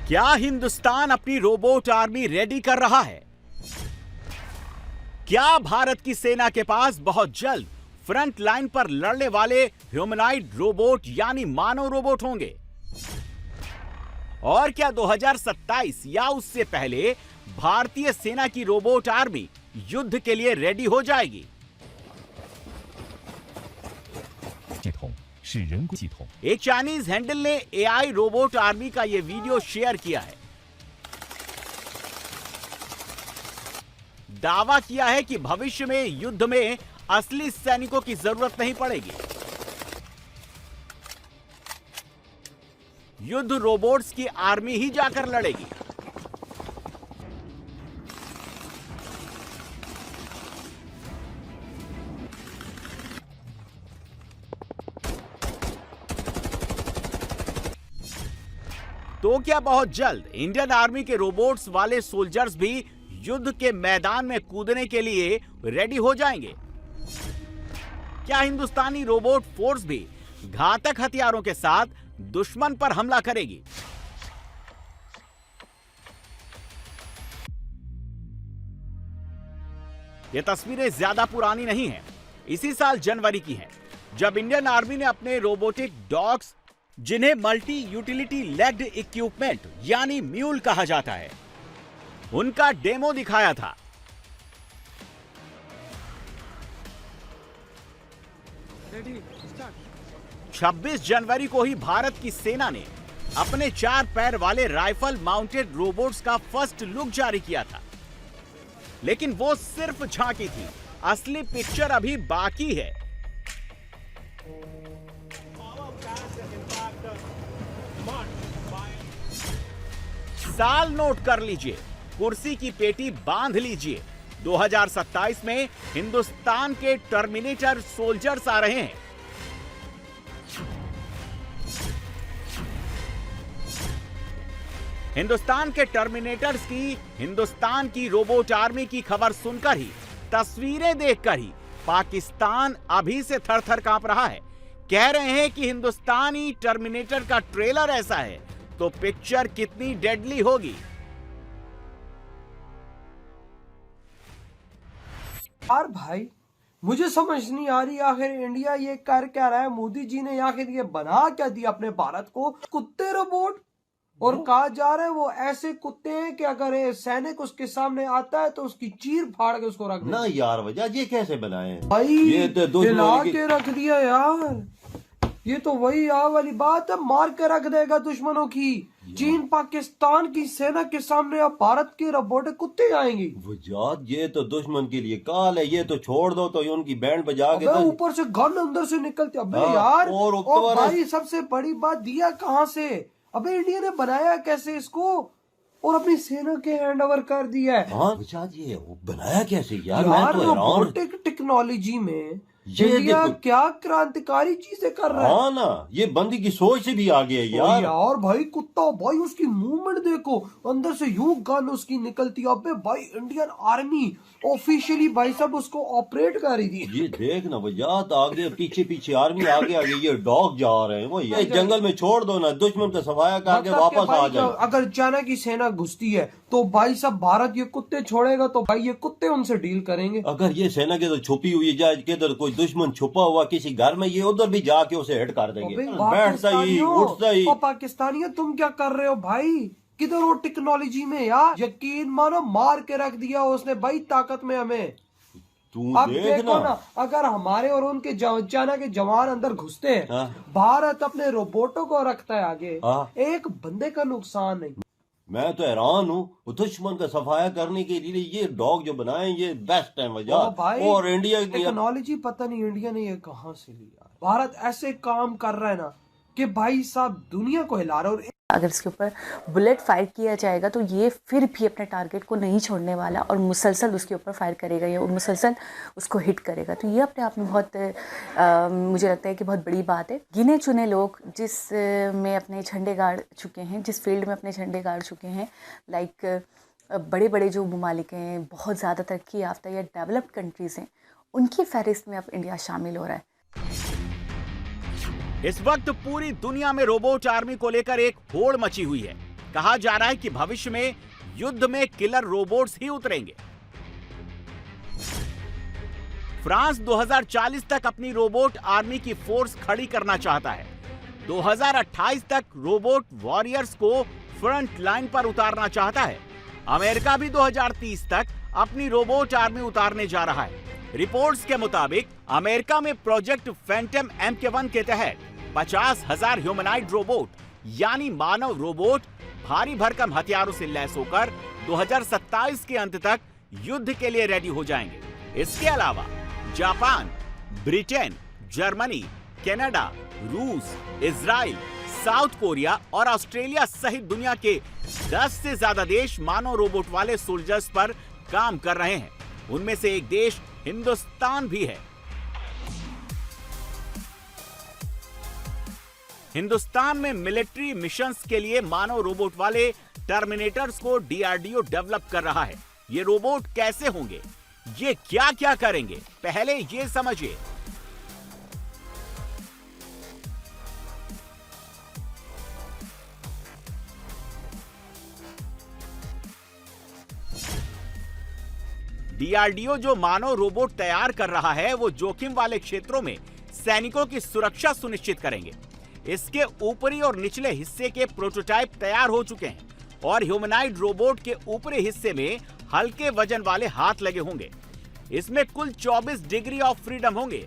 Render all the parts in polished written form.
क्या हिंदुस्तान अपनी robot army ready कर रहा है? क्या भारत की सेना के पास बहुत जल्द फ्रंट लाइन पर लड़ने वाले ह्यूमनॉइड रोबोट यानी मानव रोबोट होंगे? और क्या 2027 या उससे पहले भारतीय सेना की रोबोट आर्मी युद्ध के लिए रेडी हो जाएगी? एक चाइनीज हैंडल ने एआई रोबोट आर्मी का यह वीडियो शेयर किया है। दावा किया है कि भविष्य में युद्ध में असली सैनिकों की जरूरत नहीं पड़ेगी। युद्ध रोबोट्स की आर्मी ही जाकर लड़ेगी। तो क्या बहुत जल्द इंडियन आर्मी के रोबोट्स वाले सोल्जर्स भी युद्ध के मैदान में कूदने के लिए रेडी हो जाएंगे? क्या हिंदुस्तानी रोबोट फोर्स भी घातक हथियारों के साथ दुश्मन पर हमला करेगी? ये तस्वीरें ज्यादा पुरानी नहीं हैं, इसी साल जनवरी की हैं, जब इंडियन आर्मी ने अपने रोबोटिक डॉग्स, जिन्हें मल्टी यूटिलिटी लेग्ड इक्विपमेंट यानी म्यूल कहा जाता है, उनका डेमो दिखाया था। रेडी, 26 जनवरी को ही भारत की सेना ने अपने 4 पैर वाले राइफल माउंटेड रोबोट्स का फर्स्ट लुक जारी किया था। लेकिन वो सिर्फ झांकी थी, असली पिक्चर अभी बाकी है। साल नोट कर लीजिए, कुर्सी की पेटी बांध लीजिए। 2027 में हिंदुस्तान के टर्मिनेटर सोल्जर्स आ रहे हैं। हिंदुस्तान के टर्मिनेटर्स की, हिंदुस्तान की रोबोट आर्मी की खबर सुनकर ही, तस्वीरें देखकर ही पाकिस्तान अभी से थर-थर कांप रहा है। कह रहे हैं कि हिंदुस्तानी टर्मिनेटर का ट्रेलर ऐसा है तो पिक्चर कितनी डेडली होगी। यार भाई, मुझे समझ नहीं आ रही आखिर इंडिया ये कर क्या रहा है। मोदी जी ने आखिर ये बना क्या दिया अपने भारत को? कुत्ते रोबोट, और कहा जा रहा है वो ऐसे कुत्ते हैं कि अगर सैनिक उसके सामने आता है तो उसकी चीर फाड़ के उसको रख दे। ना यार वजह ये कैसे बनाए हैं भाई? ये तो हिला के रख दिया यार। ये तो वही आ वाली बात है, मार के रख देगा दुश्मनों की। चीन पाकिस्तान की सेना के सामने अब भारत के रोबोटिक कुत्ते आएंगे। वजात ये तो दुश्मन के लिए काल है। ये तो छोड़ दो तो ये उनकी बैंड बजा के तो ऊपर से गन अंदर से निकलती। अबे हाँ, यार, और भाई सबसे बड़ी बात, दिया कहाँ से? अबे इंडिया ने बनाया कैसे इसको और अपनी सेना के हैंड ओवर कर दिया है? हाँ वजात ये बनाया कैसे यार? मैं तो हैरान। रोबोटिक टेक्नोलॉजी में ये इंडिया क्या क्रांतिकारी चीजें कर रहा है। हाँ ना, ये बंदी की सोच से भी आगे है यार। यार भाई, कुत्ता भाई उसकी मूवमेंट देखो, अंदर से यूं गन उसकी निकलती है। अबे भाई, इंडियन आर्मी ऑफिशियली भाई सब उसको ऑपरेट कर रही थी। ये देख ना वजात, आगे पीछे पीछे आर्मी आगे आगे ये डॉग जा रहे हैं। वो ये जंगल में छोड़ दो ना, दुश्मन का सफाया करके वापस आ जाए। अगर चाइना की सेना घुसती है तो भाई सब भारत ये कुत्ते छोड़ेगा तो भाई ये कुत्ते उनसे डील करेंगे। अगर ये सेना के तो छुपी हुई जाए, किधर कोई दुश्मन छुपा हुआ किसी घर में, ये उधर भी जाके उसे हिट कर देंगे। बैठता ही उठता ही। पाकिस्तानियों तुम क्या कर रहे हो भाई? किधर हो टेक्नोलॉजी में यार? यकीन मानो मार के रख दिया उसने भाई ताकत में हमें। अब देखो ना, अगर हमारे और उनके चाइना के जवान अंदर घुसते हैं, भारत अपने रोबोटों को रखता है आगे, एक बंदे का नुकसान नहीं। मैं तो हैरान हूँ, दुश्मन का सफाया करने के लिए ये डॉग जो बनाए ये बेस्ट है वजह। और इंडिया की टेक्नोलॉजी पता नहीं इंडिया ने ये कहाँ से ली यार। भारत ऐसे काम कर रहा है ना कि भाई साहब दुनिया को हिला रहा है। और अगर इसके ऊपर बुलेट फायर किया जाएगा तो ये फिर भी अपने टारगेट को नहीं छोड़ने वाला और मुसलसल उसके ऊपर फायर करेगा या मुसलसल उसको हिट करेगा। तो ये अपने आप में बहुत मुझे लगता है कि बहुत बड़ी बात है। गिने चुने लोग जिस में अपने झंडे गाड़ चुके हैं, जिस फील्ड में अपने झंडे गाड़ चुके हैं, लाइक बड़े बड़े जो ममालिक हैं, बहुत ज़्यादा तरक्की याफ्ता या डेवलप्ड कंट्रीज़ हैं, उनकी फहरिस्त में अब इंडिया शामिल हो रहा है। इस वक्त पूरी दुनिया में रोबोट आर्मी को लेकर एक होड़ मची हुई है। कहा जा रहा है कि भविष्य में युद्ध में किलर रोबोट्स ही उतरेंगे। फ्रांस 2040 तक अपनी रोबोट आर्मी की फोर्स खड़ी करना चाहता है। 2028 तक रोबोट वॉरियर्स को फ्रंट लाइन पर उतारना चाहता है। अमेरिका भी 2030 तक अपनी रोबोट आर्मी उतारने जा रहा है। रिपोर्ट्स के मुताबिक अमेरिका में प्रोजेक्ट फैंटम MK1 के तहत 50,000 ह्यूमनाइड रोबोट यानी मानव रोबोट भारी भरकम हथियारों से लैस होकर 2027 के अंत तक युद्ध के लिए रेडी हो जाएंगे। इसके अलावा जापान, ब्रिटेन, जर्मनी, कनाडा, रूस, इजराइल, साउथ कोरिया और ऑस्ट्रेलिया सहित दुनिया के 10 से ज्यादा देश मानव रोबोट वाले सोल्जर्स पर काम कर रहे हैं। उनमें से एक देश हिंदुस्तान भी है। हिंदुस्तान में मिलिट्री मिशंस के लिए मानव रोबोट वाले टर्मिनेटर्स को DRDO डेवलप कर रहा है। ये रोबोट कैसे होंगे, ये क्या क्या करेंगे, पहले ये समझिए। DRDO जो मानव रोबोट तैयार कर रहा है वो जोखिम वाले क्षेत्रों में सैनिकों की सुरक्षा सुनिश्चित करेंगे। इसके ऊपरी और निचले हिस्से के प्रोटोटाइप तैयार हो चुके हैं और ह्यूमनाइड रोबोट के ऊपरी हिस्से में हल्के वजन वाले हाथ लगे होंगे। इसमें कुल 24 डिग्री ऑफ फ्रीडम होंगे।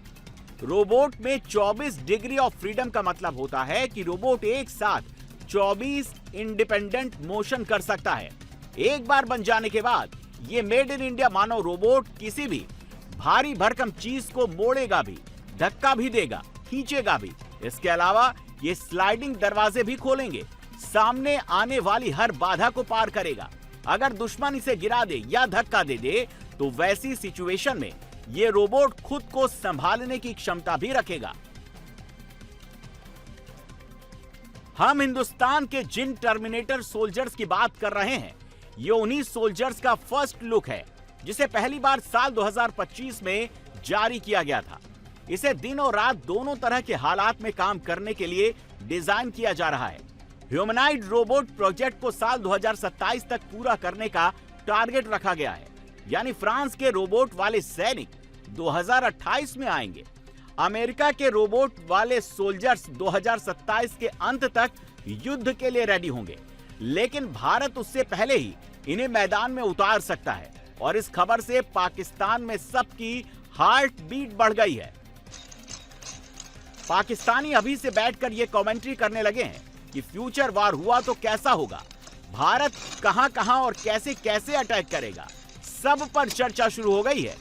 रोबोट में 24 डिग्री ऑफ फ्रीडम का मतलब होता है कि रोबोट एक साथ 24 इंडिपेंडेंट मोशन कर सकता है। एक बार बन जाने के बाद ये made in India Manav robot किसी भी भारी भरकम चीज को मोड़ेगा भी, धक्का भी देगा, खींचेगा भी। इसके अलावा ये स्लाइडिंग दरवाजे भी खोलेंगे, सामने आने वाली हर बाधा को पार करेगा। अगर दुश्मन इसे गिरा दे या धक्का दे दे तो वैसी सिचुएशन में ये रोबोट खुद को संभालने की क्षमता भी रखेगा। हम हिंदुस्तान के जिन टर्मिनेटर सोल्जर्स की बात कर रहे हैं ये उन्हीं सोल्जर्स का फर्स्ट लुक है जिसे पहली बार साल 2025 में जारी किया गया था। इसे दिन और रात दोनों तरह के हालात में काम करने के लिए डिजाइन किया जा रहा है। ह्यूमनाइड रोबोट प्रोजेक्ट को साल 2027 तक पूरा करने का टारगेट रखा गया है, यानी फ्रांस के रोबोट वाले सैनिक 2028 में आएंगे। अमेरिका के रोबोट वाले सोल्जर्स 2027 के अंत तक युद्ध के लिए रेडी होंगे, लेकिन भारत उससे पहले ही इन्हें मैदान में उतार सकता है और इस खबर से पाकिस्तान में सबकी हार्ट बीट बढ़ गई है। पाकिस्तानी अभी से बैठकर ये कमेंट्री करने लगे हैं कि फ्यूचर वार हुआ तो कैसा होगा, भारत कहां कहां और कैसे कैसे अटैक करेगा, सब पर चर्चा शुरू हो गई है।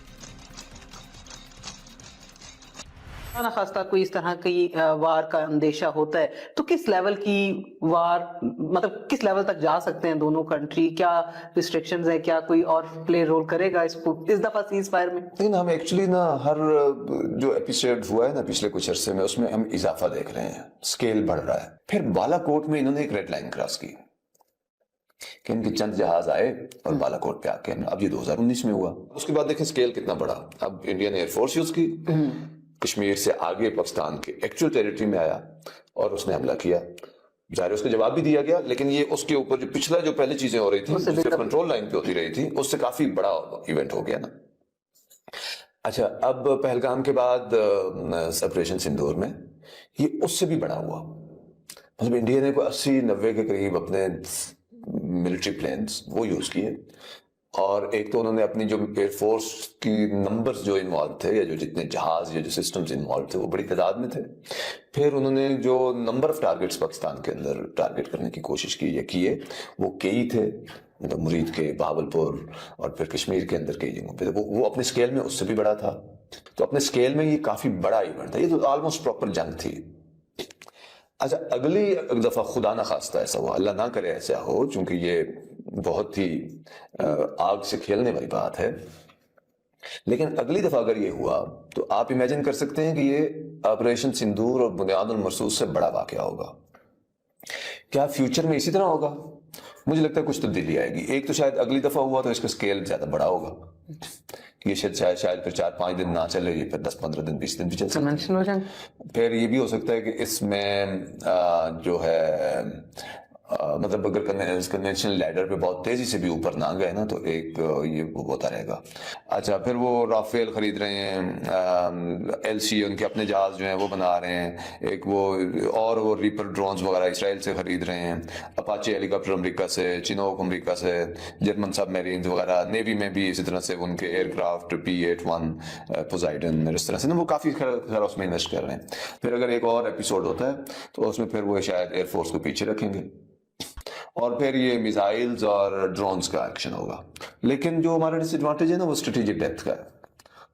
ना खास्ता कोई इस तरह की वार का अंदेशा होता है तो किस लेवल की वार, मतलब किस लेवल तक जा सकते हैं दोनों कंट्री, क्या रिस्ट्रिक्शंस है, क्या कोई और प्ले रोल करेगा इस दफा सीज फायर में? लेकिन हम एक्चुअली ना हर जो एपिसोड हुआ है ना पिछले कुछ अरसे में उसमें हम इजाफा देख रहे हैं, स्केल बढ़ रहा है। फिर बालाकोट में इन्होंने एक रेड लाइन क्रॉस की कि इनके चंद जहाज आए और बालाकोट पे आके, अब ये 2019 में हुआ। उसके बाद देखें स्केल कितना बड़ा, अब इंडियन एयरफोर्स यूज की, कश्मीर से आगे पाकिस्तान के एक्चुअल टेरिटरी में आया और उसने हमला किया। जाहिर उसका जवाब भी दिया गया, लेकिन ये उसके ऊपर जो पिछला जो पहले चीजें हो रही थी जो कंट्रोल लाइन पे होती रही थी उससे काफी बड़ा इवेंट हो गया ना। अच्छा, अब पहलगाम के बाद ऑपरेशन सिंदूर में ये उससे भी बड़ा हुआ। मतलब इंडिया ने कोई 80-90 के करीब अपने मिलिट्री प्लेन्स वो यूज किए और एक तो उन्होंने अपनी जो एयरफोर्स की नंबर्स जो इन्वॉल्व थे या जो जितने जहाज या जो सिस्टम्स इन्वॉल्व थे वो बड़ी तादाद में थे। फिर उन्होंने जो नंबर ऑफ टारगेट्स पाकिस्तान के अंदर टारगेट करने की कोशिश की या किए वो कई थे, मतलब मुरीद के, बहावलपुर और फिर कश्मीर के अंदर कई जगहों पे वो अपने स्केल में उससे भी बड़ा था। तो अपने स्केल में ये काफी बड़ा इवेंट था, ये तो ऑलमोस्ट प्रॉपर जंग थी। अच्छा, अगली दफा खुदा ना खास्ता ऐसा हुआ, अल्लाह ना करे ऐसा हो, क्योंकि ये बहुत ही आग से खेलने वाली बात है, लेकिन अगली दफा अगर ये हुआ तो आप इमेजिन कर सकते हैं कि ये ऑपरेशन सिंदूर और बुनियादुल मरसूस से बड़ा वाकया होगा। क्या फ्यूचर में इसी तरह होगा? मुझे लगता है कुछ तब्दीली आएगी। एक तो शायद अगली दफा हुआ तो इसका स्केल ज्यादा बड़ा होगा, ये शायद फिर 4-5 दिन ना चले, ये फिर 10-15 दिन 20 दिन भी चल सकता है। फिर ये भी हो सकता है कि इसमें जो है मतलब अगर कन्वेंशनल लैडर पे बहुत तेजी से भी ऊपर ना गए ना तो एक ये वो होता रहेगा। अच्छा, फिर वो राफेल खरीद रहे हैं, LC उनके अपने जहाज जो हैं वो बना रहे हैं, एक वो रीपर ड्रोन्स वगैरह इसराइल से खरीद रहे हैं, अपाचे हेलीकॉप्टर अमेरिका से, चिनोक अमेरिका से, जर्मन सबमरीन वगैरह, नेवी में भी इसी तरह से उनके एयरक्राफ्ट P-81 पोसाइडन, इस तरह से ना वो काफ़ी सारा उसमें इन्वेस्ट कर रहे हैं। फिर अगर एक और एपिसोड होता है तो उसमें फिर वो शायद एयरफोर्स को पीछे रखेंगे और फिर ये मिसाइल्स और ड्रोन्स का एक्शन होगा। लेकिन जो हमारा डिसएडवांटेज है ना वो स्ट्रेटेजिक डेप्थ का है।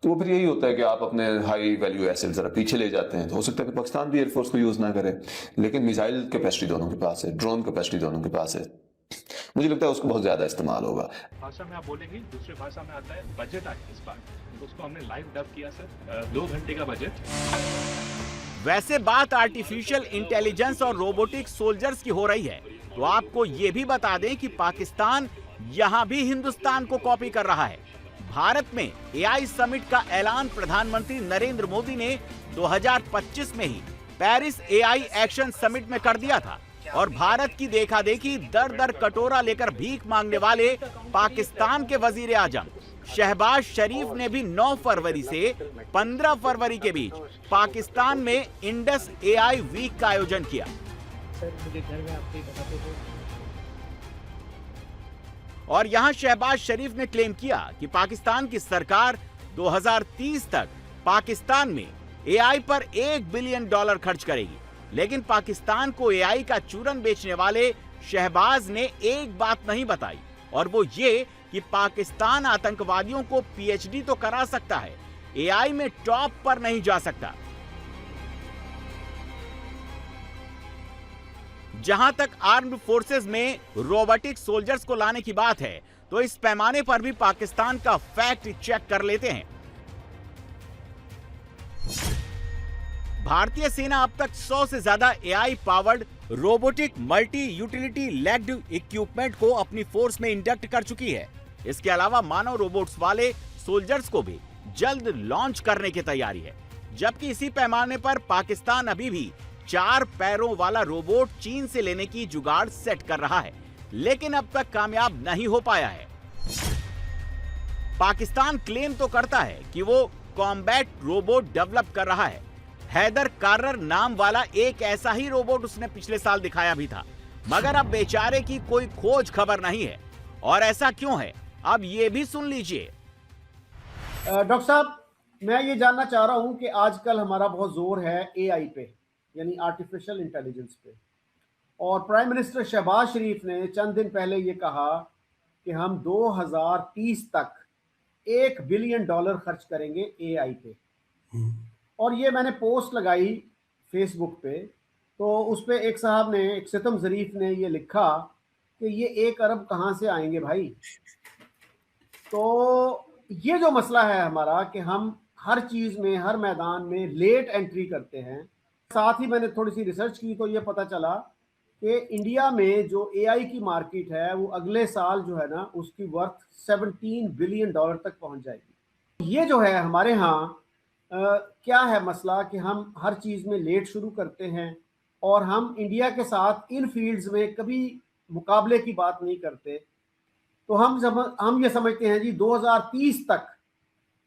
तो वो फिर यही होता है कि आप अपने हाई वैल्यू एसेट जरा पीछे ले जाते हैं, तो हो सकता है कि पाकिस्तान भी एयरफोर्स को यूज ना करे, लेकिन मिसाइल कैपेसिटी दोनों के पास है, ड्रोन कैपेसिटी दोनों के पास है। मुझे लगता है उसको बहुत ज्यादा इस्तेमाल होगा। भाषा में आप बोलेंगे, दूसरी भाषा में आता है बजट आए इस बार, तो उसको हमने लाइव डब किया सर, 2 घंटे का बजट। वैसे बात आर्टिफिशियल इंटेलिजेंस और रोबोटिक सोल्जर्स की हो रही है, तो आपको ये भी बता दें कि पाकिस्तान यहां भी हिंदुस्तान को कॉपी कर रहा है। भारत में AI समिट का ऐलान प्रधानमंत्री नरेंद्र मोदी ने 2025 में ही पेरिस AI एक्शन समिट में कर दिया था और भारत की देखा देखी दर दर कटोरा लेकर भीख मांगने वाले पाकिस्तान के वजीर आजम शहबाज शरीफ ने भी 9 फरवरी से 15 फरवरी के बीच पाकिस्तान में इंडस AI वीक का आयोजन किया। और यहां शहबाज शरीफ ने क्लेम किया कि पाकिस्तान की सरकार 2030 तक पाकिस्तान में AI पर $1 बिलियन खर्च करेगी। लेकिन पाकिस्तान को AI का चूरन बेचने वाले शहबाज ने एक बात नहीं बताई, और वो ये कि पाकिस्तान आतंकवादियों को PhD तो करा सकता है, AI में टॉप पर नहीं जा सकता। जहां तक आर्म्ड फोर्सेस में रोबोटिक सोल्जर्स को लाने की बात है, तो इस पैमाने पर भी पाकिस्तान का फैक्ट चेक कर लेते हैं। भारतीय सेना अब तक 100 से ज्यादा AI powered robotic multi utility legged equipment को अपनी फोर्स में इंडक्ट कर चुकी है। इसके अलावा मानव रोबोट्स वाले सोल्जर्स को भी जल्द लॉन्च करने की तैयारी है। जबकि इसी पैमाने पर पाकिस्तान अभी भी 4 पैरों वाला रोबोट चीन से लेने की जुगाड़ सेट कर रहा है, लेकिन अब तक कामयाब नहीं हो पाया है। पाकिस्तान क्लेम तो करता है कि वो कॉम्बैट रोबोट डेवलप कर रहा है। हैदर कार्रर नाम वाला एक ऐसा ही रोबोट उसने पिछले साल दिखाया भी था, मगर अब बेचारे की कोई खोज खबर नहीं है। और ऐसा क्यों है, अब ये भी सुन लीजिए। डॉक्टर साहब, मैं ये जानना चाह रहा हूं कि आजकल हमारा बहुत जोर है AI पे, यानी आर्टिफिशियल इंटेलिजेंस पे, और प्राइम मिनिस्टर शहबाज शरीफ ने चंद दिन पहले ये कहा कि हम 2030 तक $1 बिलियन खर्च करेंगे AI पे। और ये मैंने पोस्ट लगाई फेसबुक पे, तो उस पे एक साहब ने, एक सितम ज़रीफ ने ये लिखा कि ये 1 अरब कहाँ से आएंगे भाई। तो ये जो मसला है हमारा कि हम हर चीज़ में, हर मैदान में लेट एंट्री करते हैं। साथ ही मैंने थोड़ी सी रिसर्च की तो ये पता चला कि इंडिया में जो AI की मार्केट है वो अगले साल जो है ना उसकी वर्थ $17 बिलियन तक पहुंच जाएगी। ये जो है हमारे यहाँ क्या है मसला कि हम हर चीज़ में लेट शुरू करते हैं और हम इंडिया के साथ इन फील्ड्स में कभी मुकाबले की बात नहीं करते। तो हम ये समझते हैं जी 2030 तक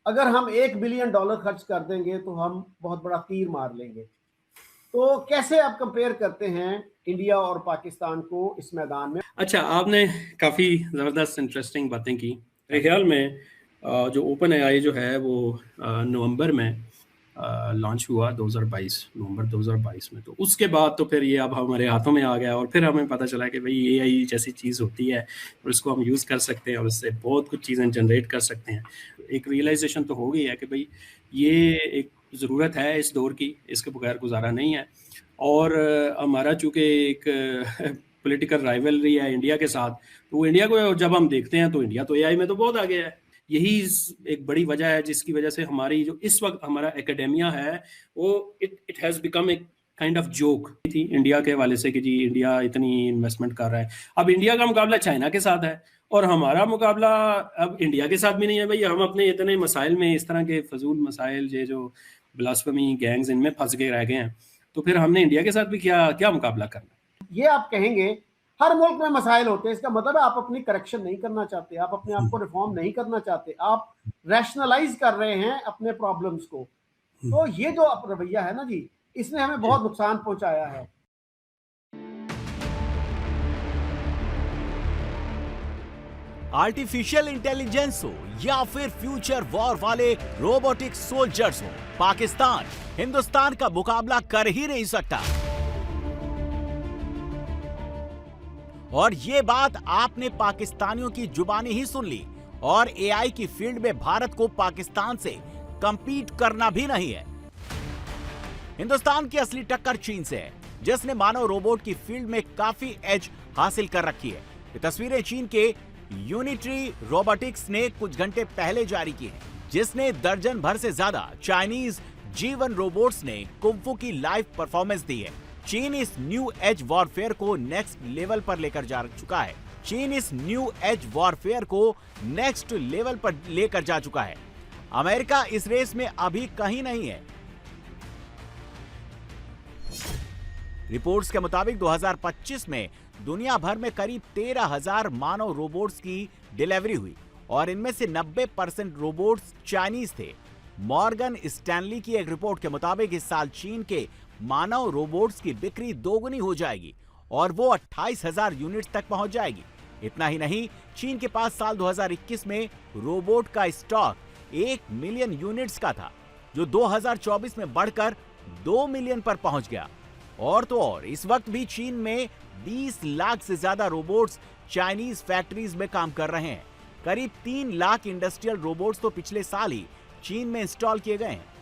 अगर हम $1 बिलियन खर्च कर देंगे तो हम बहुत बड़ा तीर मार लेंगे। तो कैसे आप कंपेयर करते हैं इंडिया और पाकिस्तान को इस मैदान में? अच्छा, आपने काफ़ी ज़बरदस्त इंटरेस्टिंग बातें की। मेरे ख्याल में जो ओपन AI जो है वो नवंबर में लॉन्च हुआ, 2022 नवंबर 2022 में। तो उसके बाद तो फिर ये अब हमारे हाथों में आ गया और फिर हमें पता चला कि भाई AI जैसी चीज़ होती है और इसको हम यूज़ कर सकते हैं और इससे बहुत कुछ चीज़ें जनरेट कर सकते हैं। एक रियलाइजेशन तो हो गई है कि भाई ये एक ज़रूरत है इस दौर की, इसके बगैर गुजारा नहीं है। और हमारा चूँकि एक पॉलिटिकल राइवलरी है इंडिया के साथ, तो इंडिया को जब हम देखते हैं तो इंडिया तो AI में तो बहुत आगे है। यही एक बड़ी वजह है जिसकी वजह से हमारी जो इस वक्त हमारा एकेडेमिया है वो इट हैज़ बिकम एक काइंड ऑफ जोक थी इंडिया के हवाले से कि जी इंडिया इतनी इन्वेस्टमेंट कर रहा है। अब इंडिया का मुकाबला चाइना के साथ है और हमारा मुकाबला अब इंडिया के साथ भी नहीं है। भाई हम अपने इतने मसाइल में, इस तरह के फजूल मसाइल ये जो ब्लास्फेमी गैंग्स इनमें फंस के रह गए हैं, तो फिर हमने इंडिया के साथ भी क्या मुकाबला करना। ये आप कहेंगे हर मुल्क में मसाइल होते हैं, इसका मतलब है आप अपनी करेक्शन नहीं करना चाहते, आप अपने आप को रिफॉर्म नहीं करना चाहते, आप रैशनलाइज कर रहे हैं अपने प्रॉब्लम्स को। तो ये जो रवैया है ना जी, इसने हमें बहुत नुकसान पहुंचाया है। आर्टिफिशियल इंटेलिजेंस हो या फिर फ्यूचर वॉर वाले रोबोटिक सोल्जर्स हो, पाकिस्तान हिंदुस्तान का मुकाबला कर ही नहीं सकता। और ये बात आपने पाकिस्तानियों की जुबानी ही सुन ली। और एआई की फील्ड में भारत को पाकिस्तान से कंपीट करना भी नहीं है। हिंदुस्तान की असली टक्कर चीन से है, जिसने मानव रोबोट की फील्ड में काफी एज हासिल कर रखी है। ये तस्वीरें चीन के यूनिटरी रोबोटिक्स ने कुछ घंटे पहले जारी की है, जिसने दर्जन भर से ज्यादा चाइनीज जीवन रोबोट्स ने कुंफू की लाइव परफॉर्मेंस दी है। चीन इस न्यू एज वॉरफेयर को नेक्स्ट लेवल पर लेकर जा चुका है। अमेरिका इस रेस में अभी कहीं नहीं है। रिपोर्ट्स के मुताबिक 2025 में दुनिया भर में करीब 13,000 मानव रोबोट्स की डिलीवरी हुई और इनमें से 90% रोबोट्स चाइनीज थे। मॉर्गन स्टैनली की एक रिपोर्ट के मुताबिक इस साल चीन के मानव रोबोट्स की बिक्री दोगुनी हो जाएगी और वो 28,000 यूनिट्स तक पहुंच जाएगी। इतना ही नहीं, चीन के पास साल 2021 में रोबोट का स्टॉक 1 मिलियन यूनिट्स का था, जो 2024 में बढ़कर 2 मिलियन पर पहुंच गया। और तो और इस वक्त भी चीन में 20 लाख से ज्यादा रोबोट्स चाइनीज फैक्ट्रीज में काम कर रहे हैं। करीब 3 लाख इंडस्ट्रियल रोबोट्स तो पिछले साल ही चीन में इंस्टॉल किए गए हैं।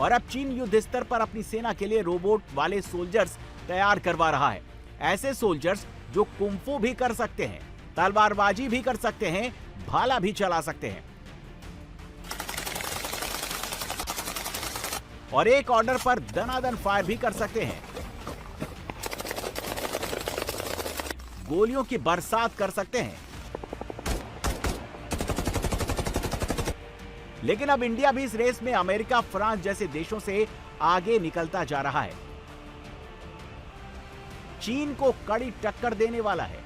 और अब चीन युद्ध स्तर पर अपनी सेना के लिए रोबोट वाले सोल्जर्स तैयार करवा रहा है। ऐसे सोल्जर्स जो कुंफू भी कर सकते हैं, तलवारबाजी भी कर सकते हैं, भाला भी चला सकते हैं और एक ऑर्डर पर दनादन फायर भी कर सकते हैं। गोलियों की बरसात कर सकते हैं। लेकिन अब इंडिया भी इस रेस में अमेरिका, फ्रांस जैसे देशों से आगे निकलता जा रहा है। चीन को कड़ी टक्कर देने वाला है।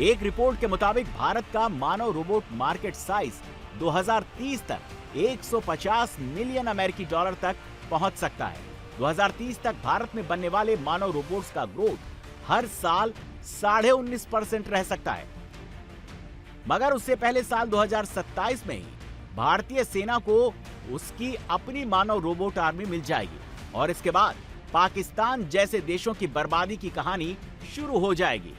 एक रिपोर्ट के मुताबिक भारत का मानव रोबोट मार्केट साइज 2030 तक 150 मिलियन अमेरिकी डॉलर तक पहुंच सकता है। 2030 तक भारत में बनने वाले मानव रोबोट्स का ग्रोथ हर साल 19.5% रह सकता है। मगर उससे पहले साल 2027 में ही भारतीय सेना को उसकी अपनी मानव रोबोट आर्मी मिल जाएगी और इसके बाद पाकिस्तान जैसे देशों की बर्बादी की कहानी शुरू हो जाएगी।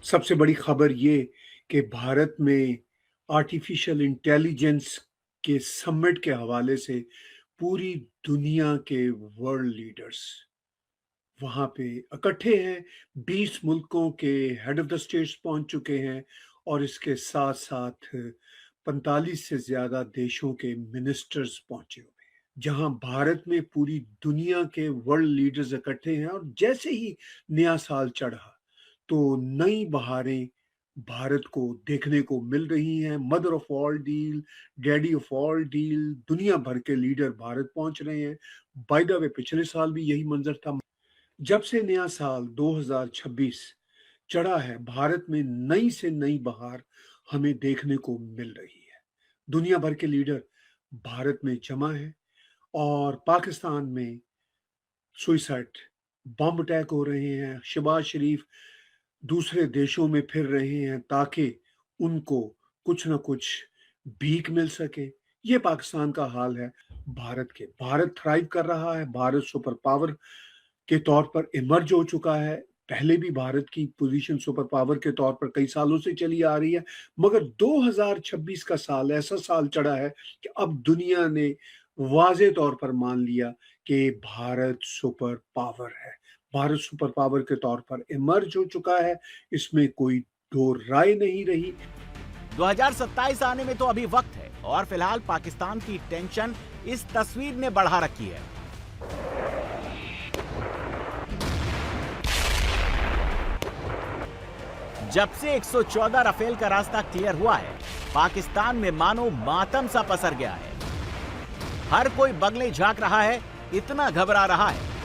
सबसे बड़ी खबर ये कि भारत में आर्टिफिशियल इंटेलिजेंस के समिट के हवाले से पूरी दुनिया के वर्ल्ड लीडर्स वहां पे इकट्ठे हैं। 20 मुल्कों के हेड ऑफ द स्टेट्स पहुंच चुके हैं और इसके साथ साथ 45 से ज्यादा देशों के मिनिस्टर्स पहुंचे हुए हैं, जहां भारत में पूरी दुनिया के वर्ल्ड लीडर्स इकट्ठे हैं। और जैसे ही नया साल चढ़ा तो नई बहारें भारत को देखने को मिल रही हैं। Mother of all deal, daddy of all deal, दुनिया भर के लीडर भारत पहुंच रहे हैं। बाय द वे पिछले साल भी यही मंजर था। जब से नया साल 2026 चढ़ा है, भारत में नई से नई बहार हमें देखने को मिल रही है। दुनिया भर के लीडर भारत में जमा है और पाकिस्तान में सुइसाइड बम अटैक हो रहे हैं। शहबाज शरीफ दूसरे देशों में फिर रहे हैं ताकि उनको कुछ ना कुछ भीख मिल सके। ये पाकिस्तान का हाल है भारत थ्राइव कर रहा है। भारत सुपर पावर के तौर पर इमर्ज हो चुका है। पहले भी भारत की पोजीशन सुपर पावर के तौर पर कई सालों से चली आ रही है, मगर 2026 का साल ऐसा साल चढ़ा है कि अब दुनिया ने वाज़े तौर पर मान लिया कि भारत सुपर पावर है। भारत सुपर पावर के तौर पर इमर्ज हो चुका है, इसमें कोई दो राय नहीं रही। 2027 आने में तो अभी वक्त है और फिलहाल पाकिस्तान की टेंशन इस तस्वीर ने बढ़ा रखी है। जब से 114 राफेल का रास्ता क्लियर हुआ है, पाकिस्तान में मानो मातम सा पसर गया है। हर कोई बगले झांक रहा है, इतना घबरा रहा है